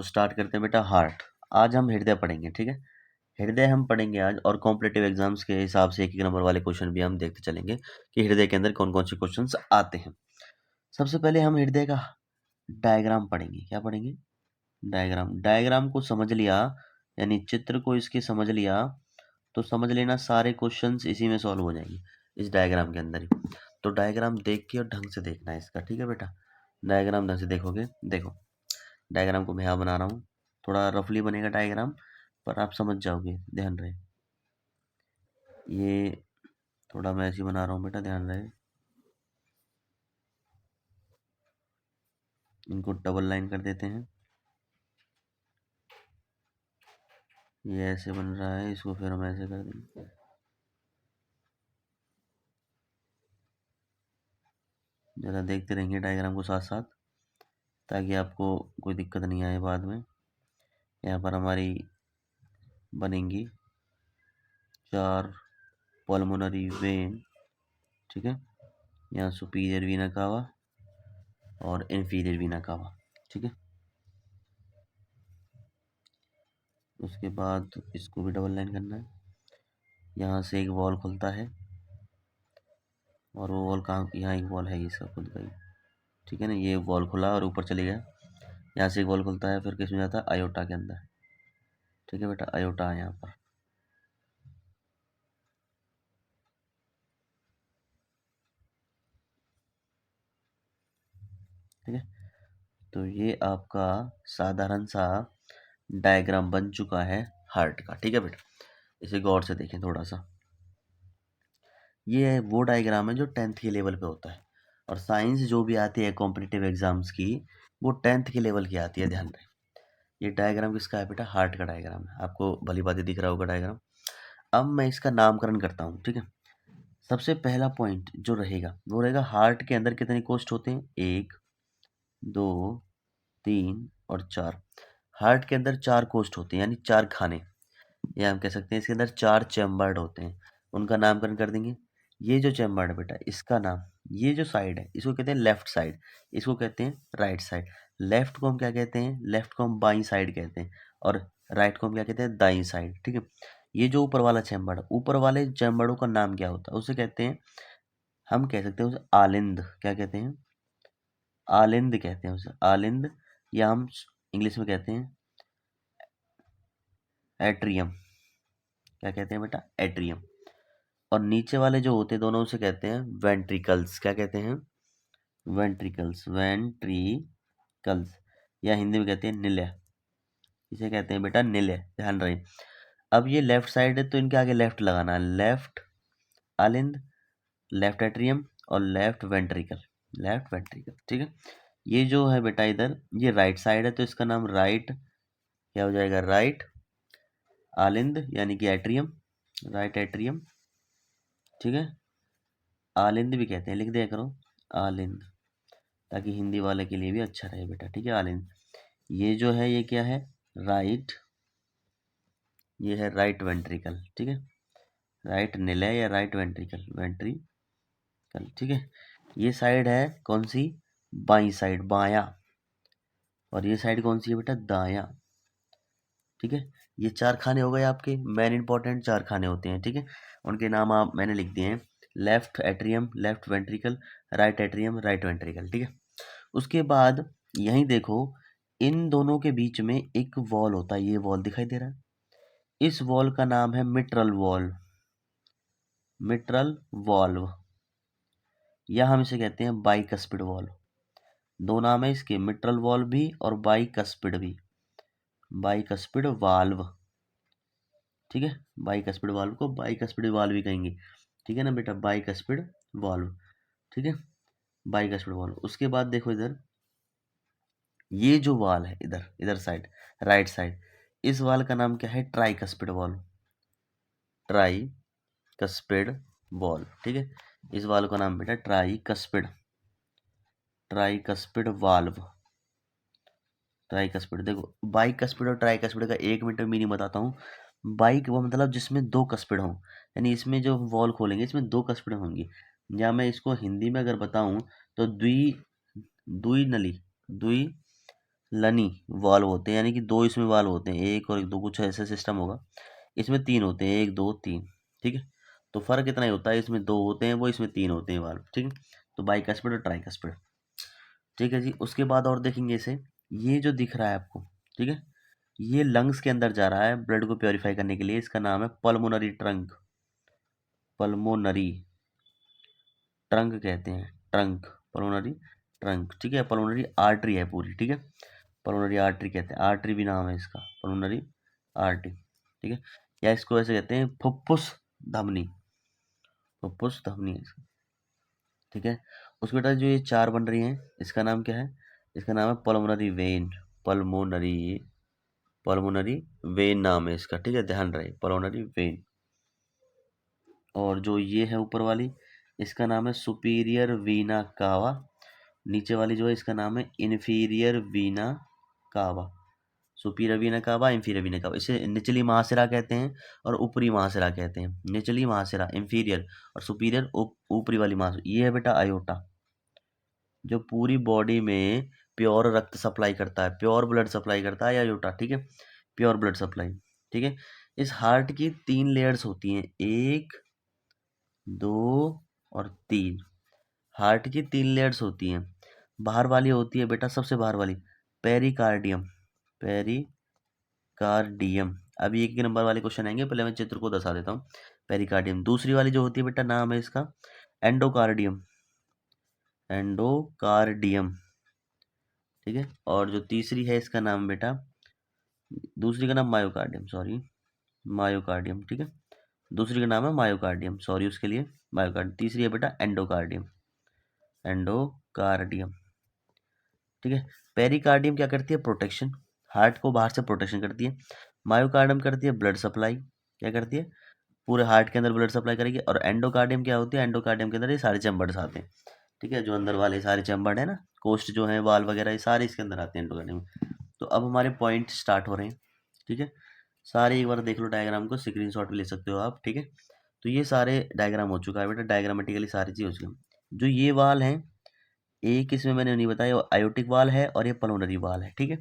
Start करते हैं बेटा हार्ट। आज हम हृदय पढ़ेंगे, ठीक है। हृदय हम पढ़ेंगे आज, और कॉम्पिटिटिव एग्जाम्स के हिसाब से एक एक नंबर वाले क्वेश्चन भी हम देखते चलेंगे कि हृदय के अंदर कौन कौन से क्वेश्चंस आते हैं। सबसे पहले हम हृदय का डायग्राम पढ़ेंगे। क्या पढ़ेंगे? डायग्राम। डायग्राम को समझ लिया, यानी चित्र को इसके समझ लिया, तो समझ लेना सारे क्वेश्चंस इसी में सॉल्व हो जाएंगे, इस डायग्राम के अंदर ही। तो डायग्राम देख के और ढंग से देखना है इसका, ठीक है बेटा। डायग्राम ढंग से देखोगे। देखो, डायग्राम को मैं यहाँ बना रहा हूँ, थोड़ा रफली बनेगा डायग्राम, पर आप समझ जाओगे, ध्यान रहे। ये थोड़ा मैं ऐसे ही बना रहा हूँ बेटा, ध्यान रहे। इनको डबल लाइन कर देते हैं। ये ऐसे बन रहा है, इसको फिर हम ऐसे कर देंगे। ज़रा देखते रहेंगे डायग्राम को साथ साथ, ताकि आपको कोई दिक्कत नहीं आए बाद में। यहाँ पर हमारी बनेंगी 4 पल्मोनरी वेन, ठीक है। यहाँ सुपीरियर वीना कावा और इंफीरियर वीना कावा, ठीक है। उसके बाद इसको भी डबल लाइन करना है। यहाँ से एक वॉल खुलता है, और वो वॉल कहाँ? यहाँ एक वॉल है, ये सब खुद का ही, ठीक है ना। ये वॉल खुला और ऊपर चले गया। यहाँ से एक वॉल खुलता है, फिर किसमें जाता है? आयोटा के अंदर, ठीक है बेटा। आयोटा है यहाँ पर, ठीक है। तो ये आपका साधारण सा डायग्राम बन चुका है हार्ट का, ठीक है बेटा। इसे गौर से देखें थोड़ा सा। ये वो डायग्राम है जो 10th के लेवल पे होता है, और साइंस जो भी आती है कॉम्पिटिटिव एग्जाम्स की, वो 10th के लेवल की आती है, ध्यान रहे। ये डायग्राम किसका है बेटा? हार्ट का डायग्राम है। आपको भली बातें दिख रहा होगा डायग्राम। अब मैं इसका नामकरण करता हूँ, ठीक है। सबसे पहला पॉइंट जो रहेगा वो रहेगा, हार्ट के अंदर कितने कोष्ठ होते हैं? 1, 2, 3 और 4। हार्ट के अंदर 4 कोष्ठ होते हैं, यानी 4 खाने, या हम कह सकते हैं इसके अंदर 4 चैम्बर्ड होते हैं। उनका नामकरण कर देंगे। ये जो चैम्बर्ड है बेटा, इसका नाम, ये जो साइड है इसको कहते हैं लेफ्ट साइड, इसको कहते हैं राइट साइड। लेफ्ट को हम क्या कहते हैं? लेफ्ट को हम बाई साइड कहते हैं, और राइट को हम क्या कहते हैं? दाई साइड, ठीक है। ये जो ऊपर वाला चैम्बर्ड है, ऊपर वाले चैम्बर्डों का नाम क्या होता है? उसे कहते हैं, हम कह सकते हैं उसे आलिंद। क्या कहते हैं? आलिंद कहते हैं उसे, आलिंद। या हम इंग्लिश में कहते हैं एट्रियम। क्या कहते हैं बेटा? एट्रियम। और नीचे वाले जो होते हैं दोनों, उसे कहते हैं वेंट्रिकल्स। क्या कहते हैं? वेंट्रिकल्स, वेंट्रिकल्स, या हिंदी में कहते हैं निलय। इसे कहते हैं बेटा निलय, ध्यान रहे। अब ये लेफ्ट साइड है, तो इनके आगे लेफ्ट लगाना है। लेफ्ट आलिंद, लेफ्ट एट्रियम और लेफ्ट वेंट्रिकल, लेफ्ट वेंट्रिकल, ठीक है। ये जो है बेटा इधर, ये राइट साइड है, तो इसका नाम राइट, क्या हो जाएगा? राइट आलिंद, यानी कि एट्रियम, राइट एट्रियम, ठीक है। आलिंद भी कहते हैं, लिख दिया करो आलिंद, ताकि हिंदी वाले के लिए भी अच्छा रहे बेटा, ठीक है। आलिंद। ये जो है, ये क्या है? राइट, ये है राइट वेंट्रिकल, ठीक है। राइट निलय या राइट वेंट्रिकल, वेंट्रिकल, ठीक है। ये साइड है कौन सी? बाई साइड, बायां। और ये साइड कौन सी है बेटा? दायां, ठीक है। ये 4 खाने हो गए आपके, मेन इंपॉर्टेंट 4 खाने होते हैं, ठीक है। उनके नाम आप मैंने लिख दिए हैं, left atrium, left ventricle, right atrium, right ventricle, ठीक है। उसके बाद यहीं देखो, इन दोनों के बीच में एक वॉल होता है, ये वॉल दिखाई दे रहा है। इस वॉल का नाम है मिट्रल वॉल, मिट्रल वॉल्व, या हम इसे कहते हैं बाइकस्पिड वॉल्व। दो नाम है इसके, मिट्रल वॉल्व भी और बाइकस्पिड भी, बाइकस्पिड वाल्व, ठीक है। बाइकस्पिड वाल्व को बाइकस्पिड वाल्व भी कहेंगे, ठीक है ना बेटा, बाइकस्पिड वाल्व, ठीक है। Bicuspid valve. उसके बाद देखो इधर, ये जो वाल है इधर, इधर साइड, राइट साइड, इस वाल का नाम क्या है? ट्राइकस्पिड वाल्व, ट्राइकस्पिड वाल्व, ठीक है। इस वाल का नाम बेटा ट्राइकस्पिड, ट्राइकस्पिड वाल्व, ट्राइकस्पिड। देखो, बाइकस्पिड और ट्राइकस्पिड का 1 मिनट में मीनिंग बताता हूँ। बाइक वो मतलब जिसमें 2 कस्पिड हों, यानी इसमें जो वॉल खोलेंगे इसमें 2 कस्पिड होंगी। या मैं इसको हिंदी में अगर बताऊं, तो द्वि द्वि नली, द्वि लनी वाल्व होते हैं, यानी कि दो इसमें वाल्व होते हैं, एक और एक दो, कुछ ऐसा सिस्टम होगा। इसमें तीन होते हैं, एक दो तीन, ठीक है। तो फर्क इतना ही होता है, इसमें दो होते हैं वो, इसमें तीन होते हैं वाल्व, ठीक है। तो बाइकस्पिड और ट्राइकस्पिड, ठीक है जी। उसके बाद और देखेंगे इसे, ये जो दिख रहा है आपको, ठीक है, ये लंग्स के अंदर जा रहा है ब्लड को प्योरीफाई करने के लिए, इसका नाम है पल्मोनरी ट्रंक। पल्मोनरी ट्रंक कहते हैं, ट्रंक, पल्मोनरी ट्रंक, ठीक है। पल्मोनरी आर्टरी है पूरी, ठीक है। पल्मोनरी आर्टरी कहते हैं, आर्टरी भी नाम है इसका, पल्मोनरी आर्टरी, ठीक है। या इसको ऐसे कहते हैं फुफ्फुस धमनी, फुफ्फुस धमनी है इसका, ठीक है। उसके बेटा जो ये चार बन रही हैं, इसका नाम क्या है? इसका नाम है pulmonary vein, pulmonary, pulmonary vein नाम है इसका, ठीक है, ध्यान रहे, पल्मोनरी वेन। और जो ये है ऊपर वाली, इसका नाम है सुपीरियर वीना कावा। नीचे वाली जो है इसका नाम है इन्फीरियर वीना कावा। सुपीरियर वीना कावा, इंफीरियर वीना कावा, इसे निचली महाशिरा कहते हैं और ऊपरी महाशिरा कहते हैं। निचली महाशिरा इंफीरियर और सुपीरियर ऊपरी वाली महाशिरा। ये है बेटा अयोटा, जो पूरी बॉडी में प्योर रक्त सप्लाई करता है, प्योर ब्लड सप्लाई करता है अयोटा, ठीक है, प्योर ब्लड सप्लाई, ठीक है। इस हार्ट की तीन लेयर्स होती हैं, एक, दो और तीन। हार्ट की तीन लेयर्स होती हैं। बाहर वाली होती है बेटा, सबसे बाहर वाली पेरिकार्डियम, पेरिकार्डियम। अभी एक नंबर वाले क्वेश्चन आएंगे, पहले मैं चित्र को दर्शा देता हूँ। पेरिकार्डियम। दूसरी वाली जो होती है बेटा, नाम है इसका एंडोकार्डियम, एंडोकार्डियम, ठीक है। और जो तीसरी है इसका नाम बेटा, दूसरी का नाम मायोकार्डियम, सॉरी, मायोकार्डियम, ठीक है। दूसरी का नाम है मायोकार्डियम, सॉरी उसके लिए, मायोकार्डियम। तीसरी है बेटा एंडोकार्डियम, एंडोकार्डियम, ठीक है। पेरिकार्डियम क्या करती है? प्रोटेक्शन, हार्ट को बाहर से प्रोटेक्शन करती है। मायोकार्डियम करती है ब्लड सप्लाई, क्या करती है? पूरे हार्ट के अंदर ब्लड सप्लाई करेगी। और एंडोकार्डियम क्या होती है? एंडोकार्डियम के अंदर ये सारे चैम्बर्स आते हैं, ठीक है, जो अंदर वाले सारे चैम्बर है ना, कोस्ट जो है, वाल वगैरह, ये सारे इसके अंदर आते हैं एंडोकार्डियम में। तो अब हमारे पॉइंट स्टार्ट हो रहे हैं, ठीक है। सारे एक बार देख लो डायग्राम को, स्क्रीनशॉट भी ले सकते हो आप, ठीक है। तो ये सारे डायग्राम हो चुका है बेटा, डायग्रामेटिकली सारी चीज़ हो चुकी है। जो ये वाल हैं, एक इसमें मैंने नहीं बताया, आयोटिक वाल है और ये पल्मोनरी वाल है, ठीक है।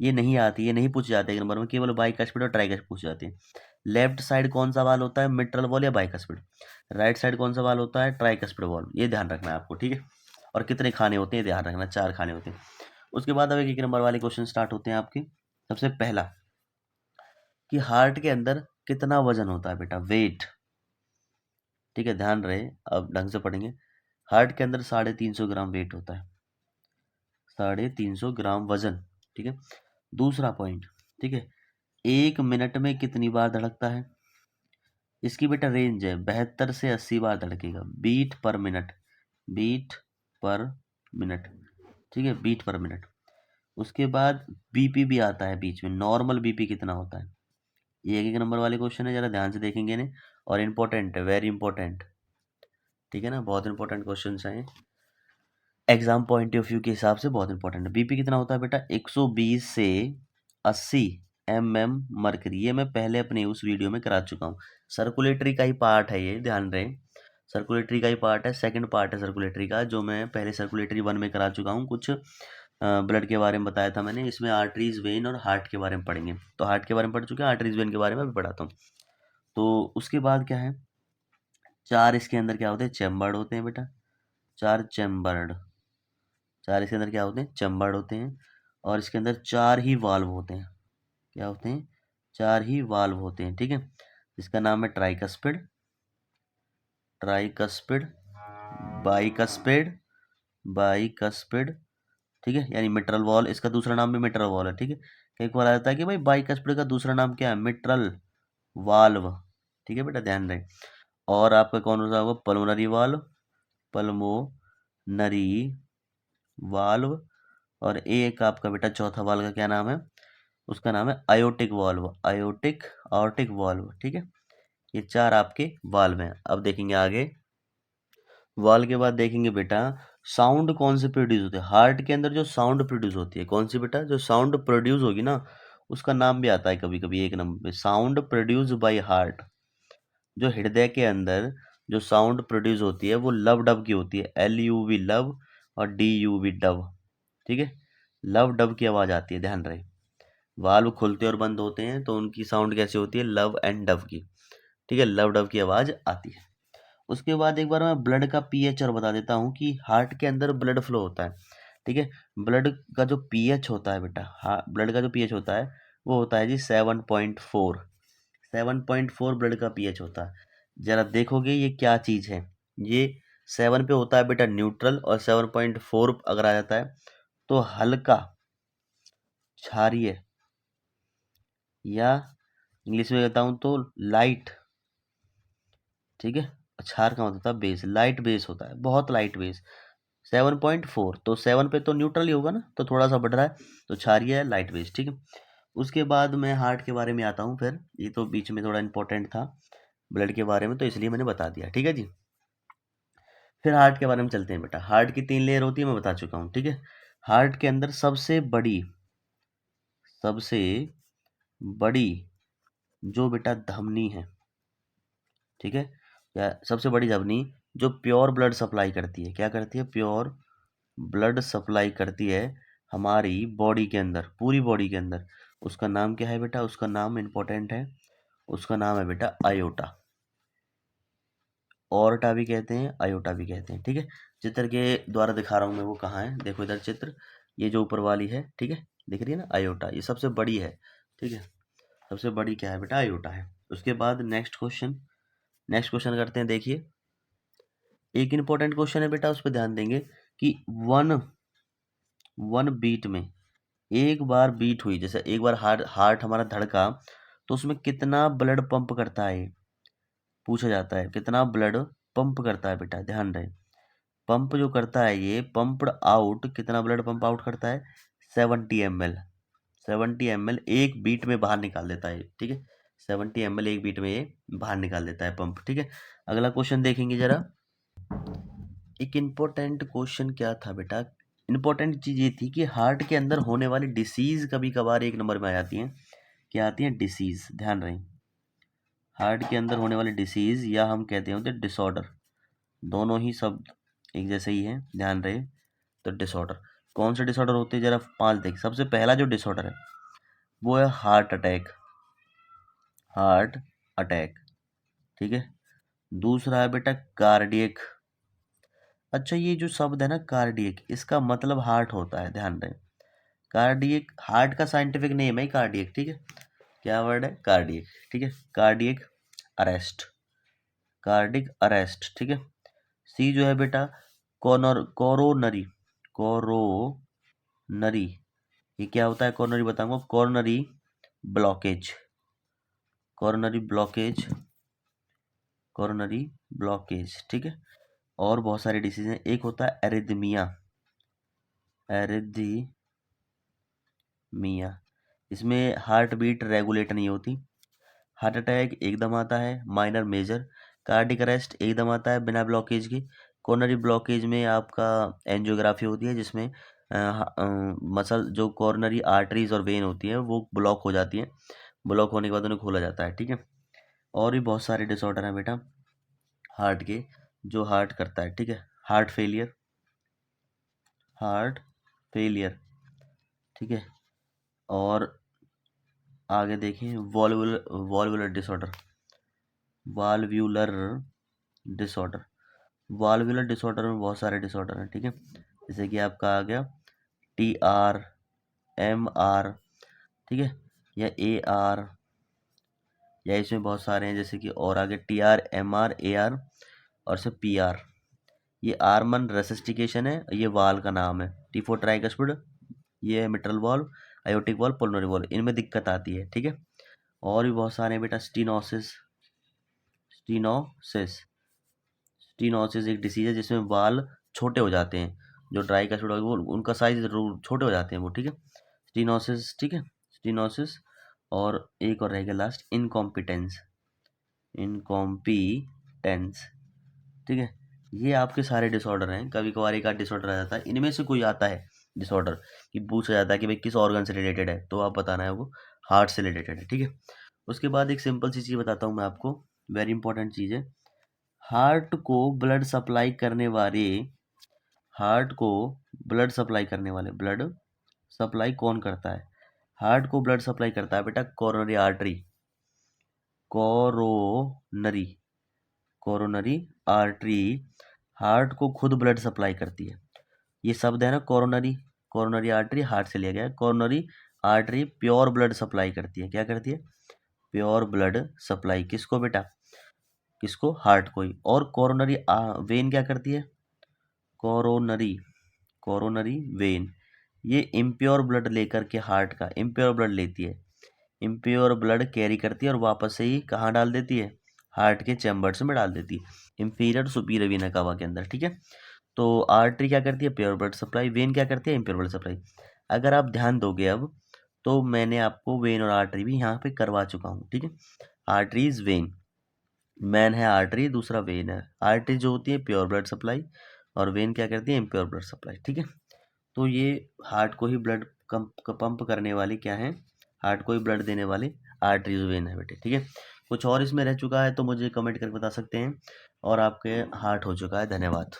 ये नहीं आती, ये नहीं पूछे जाते एक नंबर में, केवल बाइकस्पिड और ट्राइकस्पिड पूछे जाते हैं। लेफ्ट साइड कौन सा वाल होता है? मिट्रल वॉल या बाइकस्पिड। राइट साइड कौन सा वाल होता है? Tricuspid wall. ये ध्यान रखना है आपको, ठीक है। और कितने खाने होते हैं ध्यान रखना, चार खाने होते हैं। उसके बाद अब एक नंबर वाले क्वेश्चन स्टार्ट होते हैं आपके। सबसे पहला, कि हार्ट के अंदर कितना वजन होता है बेटा? वेट, ठीक है, ध्यान रहे, अब ढंग से पढ़ेंगे। हार्ट के अंदर 350 ग्राम वेट होता है, 350 ग्राम वजन, ठीक है। दूसरा पॉइंट, ठीक है, एक मिनट में कितनी बार धड़कता है? इसकी बेटा रेंज है 72 से 80 बार धड़केगा, beat per minute, beat per minute, ठीक है, बीट पर मिनट। उसके बाद बीपी भी आता है बीच में, नॉर्मल बीपी कितना होता है? ये एक नंबर वाले क्वेश्चन है, जरा ध्यान से देखेंगे इन्हें, और इम्पोर्टेंट है, वेरी इंपॉर्टेंट, ठीक है ना, बहुत इंपॉर्टेंट क्वेश्चन हैं, एग्जाम पॉइंट ऑफ व्यू के हिसाब से बहुत इंपॉर्टेंट है। बीपी कितना होता है बेटा? 120 से 80 mm मरकरी। ये मैं पहले अपने उस वीडियो में करा चुका हूँ। सर्कुलेटरी का ही पार्ट है ये, ध्यान रहे, सर्कुलेटरी का ही पार्ट है, सेकंड पार्ट है सर्कुलेटरी का, जो मैं पहले सर्कुलेटरी 1 में करा चुका हूँ। कुछ ब्लड के बारे में बताया था मैंने, इसमें आर्टरीज, वेन और हार्ट के बारे में पढ़ेंगे। तो हार्ट के बारे में पढ़ चुके हैं, आर्टरीज वेन के बारे में भी पढ़ाता हूँ। तो उसके बाद क्या है, चार इसके अंदर क्या होते हैं? चैम्बर्ड होते हैं बेटा, चार चैम्बर्ड, चार इसके अंदर क्या होते हैं? चैम्बर्ड होते हैं। और इसके अंदर चार ही वाल्व होते हैं, क्या होते हैं? चार ही वाल्व होते हैं, ठीक है। इसका नाम है ट्राइकस्पिड, ट्राइकस्पिड, बाइकस्पिड, बाइकस्पिड, ठीक है, यानी मिट्रल वॉल। इसका दूसरा नाम भी मिट्रल वॉल है, ठीक है। कई बार आ जाता है कि भाई बाइकस्पिड का दूसरा नाम क्या है? मिट्रल वाल्व, ठीक है बेटा, ध्यान रहे। और आपका कौन सा होगा? Pulmonary valve, pulmonary valve. और एक आपका बेटा चौथा वाल्व का क्या नाम है? उसका नाम है aortic valve, aortic, aortic valve, ठीक है। ये चार आपके वाल्व हैं। अब देखेंगे आगे, वाल्व के बाद देखेंगे बेटा साउंड कौन से प्रोड्यूस होते हैं। हार्ट के अंदर जो साउंड प्रोड्यूस होती है, कौन सी बेटा? जो साउंड प्रोड्यूस होगी ना, उसका नाम भी आता है कभी कभी एक नंबर पे, साउंड प्रोड्यूस बाय हार्ट। जो हृदय के अंदर जो साउंड प्रोड्यूस होती है वो लव डब की होती है, LUV लव और DUV डव, ठीक है। लव डव की आवाज़ आती है, ध्यान रहे। वाल्व खुलते और बंद होते हैं तो उनकी साउंड कैसे होती है, लव एंड डव की। ठीक है, लव डव की आवाज़ आती है। उसके बाद एक बार मैं ब्लड का पीएच और बता देता हूँ कि हार्ट के अंदर ब्लड फ्लो होता है। ठीक है, ब्लड का जो पीएच होता है बेटा, ब्लड का जो पीएच होता है वो होता है जी 7.4। 7.4 ब्लड का पीएच होता है। जरा देखोगे ये क्या चीज़ है। ये 7 पे होता है बेटा न्यूट्रल, और 7.4 अगर आ जाता है तो हल्का, क्षारीय, या इंग्लिश में बताऊँ तो लाइट। ठीक है, क्षार का मतलब होता है बेस, लाइट बेस होता है, बहुत लाइट बेस। 7.4 तो 7 पे तो न्यूट्रल ही होगा ना, तो थोड़ा सा बढ़ रहा है तो क्षारीय है, लाइट बेस। ठीक है, उसके बाद मैं हार्ट के बारे में आता हूँ। फिर ये तो बीच में थोड़ा इंपॉर्टेंट था ब्लड के बारे में, तो इसलिए मैंने बता दिया। ठीक है जी, फिर हार्ट के बारे में चलते हैं बेटा। हार्ट की 3 लेयर होती है, मैं बता चुका हूँ। ठीक है, हार्ट के अंदर सबसे बड़ी जो बेटा धमनी है, ठीक है, या सबसे बड़ी धमनी जो प्योर ब्लड सप्लाई करती है, क्या करती है, प्योर ब्लड सप्लाई करती है हमारी बॉडी के अंदर, पूरी बॉडी के अंदर, उसका नाम क्या है बेटा, उसका नाम इंपॉर्टेंट है, उसका नाम है बेटा आयोटा। ऑर्टा भी कहते हैं, आयोटा भी कहते हैं। ठीक है, चित्र के द्वारा दिखा रहा हूँ मैं, वो कहाँ है, देखो इधर चित्र, ये जो ऊपर वाली है, ठीक है, दिख रही है ना आयोटा, ये सबसे बड़ी है। ठीक है, सबसे बड़ी क्या है बेटा, आयोटा है। उसके बाद नेक्स्ट क्वेश्चन करते हैं। देखिए, एक इंपॉर्टेंट क्वेश्चन है बेटा, उस पर ध्यान देंगे कि वन वन बीट में, एक बार बीट हुई, जैसे एक बार हार्ट हार्ट हमारा धड़का, तो उसमें कितना ब्लड पंप करता है, पूछा जाता है कितना ब्लड पंप करता है बेटा, ध्यान रहे। पंप जो करता है, ये पंप्ड आउट, कितना ब्लड पंप आउट करता है, 70 ml। 70 ml एक बीट में बाहर निकाल देता है। ठीक है, 70 ml एक बीट में ये बाहर निकाल देता है पंप। ठीक है, अगला क्वेश्चन देखेंगे जरा। एक इम्पोर्टेंट क्वेश्चन क्या था बेटा, इम्पोर्टेंट चीज़ ये थी कि हार्ट के अंदर होने वाली डिसीज़ कभी कभार एक नंबर में आ जाती हैं। क्या आती हैं, डिसीज़, ध्यान रहे। हार्ट के अंदर होने वाली डिसीज़, या हम कहते हैं डिसऑर्डर, दोनों ही शब्द एक जैसे ही हैं, ध्यान रहे। तो डिसऑर्डर, कौन से डिसऑर्डर होते हैं, जरा 5 देख। सबसे पहला जो डिसऑर्डर है वो है हार्ट अटैक, हार्ट अटैक। ठीक है, दूसरा है बेटा कार्डियक। अच्छा, ये जो शब्द है ना कार्डियक, इसका मतलब हार्ट होता है, ध्यान रहे। कार्डियक, हार्ट का साइंटिफिक नेम है कार्डियक। ठीक है, क्या वर्ड है, कार्डियक। ठीक है, कार्डियक अरेस्ट, कार्डिक अरेस्ट। ठीक है, सी जो है बेटा कोरोनरी, कोरोनरी, ये क्या होता है, कोरोनरी बताऊंगा, coronary blockage, coronary blockage, coronary blockage. ठीक है, और बहुत सारे डिसीज हैं। एक होता है एरिथमिया, एरिथमिया, इसमें हार्ट बीट रेगुलेट नहीं होती। हार्ट अटैक एकदम आता है, माइनर मेजर। कार्डिक अरेस्ट एकदम आता है बिना ब्लॉकेज के। कोरोनरी ब्लॉकेज में आपका एंजियोग्राफी होती है, जिसमें मसल जो कोरोनरी आर्टरीज और वेन होती है वो ब्लॉक हो जाती है, ब्लॉक होने के बाद उन्हें खोला जाता है। ठीक है, और भी बहुत सारे डिसऑर्डर हैं बेटा हार्ट के, जो हार्ट करता है। ठीक है, हार्ट फेलियर, हार्ट फेलियर। ठीक है, और आगे देखें, वॉल्वुलर वॉल्वुलर डिसऑर्डर, वाल्व्यूलर डिसऑर्डर, वाल्वुलर डिसऑर्डर में बहुत सारे डिसऑर्डर हैं। ठीक है, जैसे कि आपका आ गया TR, MR, ठीक है, या AR, या इसमें बहुत सारे हैं, जैसे कि और आगे TR, MR, AR, और से PR। ये आर्मन रेसिस्टिकेशन है, ये वाल का नाम है। T4 ट्राइकस्पिड, ये है mitral valve, aortic valve, pulmonary valve, इनमें दिक्कत आती है। ठीक है, और भी बहुत सारे हैं बेटा, स्टीनोसिस, स्टीनोसिस, स्टीनोसिस एक डिसीज है जिसमें बाल छोटे हो जाते हैं, जो ड्राई का छोटा वो उनका साइज छोटे हो जाते हैं वो। ठीक है, स्टीनोसिस। ठीक है, स्टीनोसिस, और एक और रहेगा लास्ट, इनकॉम्पिटेंस, इनकॉम्पिटेंस। ठीक है, ये आपके सारे डिसऑर्डर हैं। कभी कभार एक आध डिसऑर्डर आ जाता है, इनमें से कोई आता है डिसऑर्डर कि पूछा जाता है कि भाई किस ऑर्गन से रिलेटेड है, तो आप बताना है वो हार्ट से रिलेटेड है। ठीक है, उसके बाद एक सिंपल सी चीज़ बताता हूँ मैं आपको, वेरी इंपॉर्टेंट चीज़ है। हार्ट को ब्लड सप्लाई करने वाले, हार्ट को ब्लड सप्लाई करने वाले, ब्लड सप्लाई कौन करता है? हार्ट को ब्लड सप्लाई करता है बेटा coronary artery, coronary coronary artery heart को खुद ब्लड सप्लाई करती है। ये शब्द है ना कोरोनरी, कोरोनरी आर्टरी हार्ट से लिया गया है। Coronary artery pure blood supply करती है। क्या करती है? Pure blood supply. किसको बेटा? किसको? हार्ट को ही। और कोरोनरी वेन क्या करती है? कोरोनरी कोरोनरी वेन ये इम्प्योर ब्लड लेकर के हार्ट का इम्प्योर ब्लड लेती है, इम्प्योर ब्लड कैरी करती है और वापस से ही कहाँ डाल देती है? हार्ट के चैम्बर्स में डाल देती है, इंफीरियर सुपीरियर वेना कावा के अंदर। ठीक है, तो आर्टरी क्या करती है? Pure blood supply. वेन क्या करती है? Impure blood supply. अगर आप ध्यान दोगे अब, तो मैंने आपको वेन और आर्टरी भी यहाँ पे करवा चुका हूँ। ठीक है, आर्टरी इज वेन, मैन है आर्टरी, दूसरा वेन है। आर्टरी जो होती है प्योर ब्लड सप्लाई, और वेन क्या करती है? Impure blood supply. ठीक है, तो ये हार्ट को ही ब्लड पंप करने वाली क्या है? हार्ट को ही ब्लड देने वाली आर्टरीज वेन है बेटे। ठीक है, कुछ और इसमें रह चुका है तो मुझे कमेंट करके बता सकते हैं। और आपके हार्ट हो चुका है। धन्यवाद।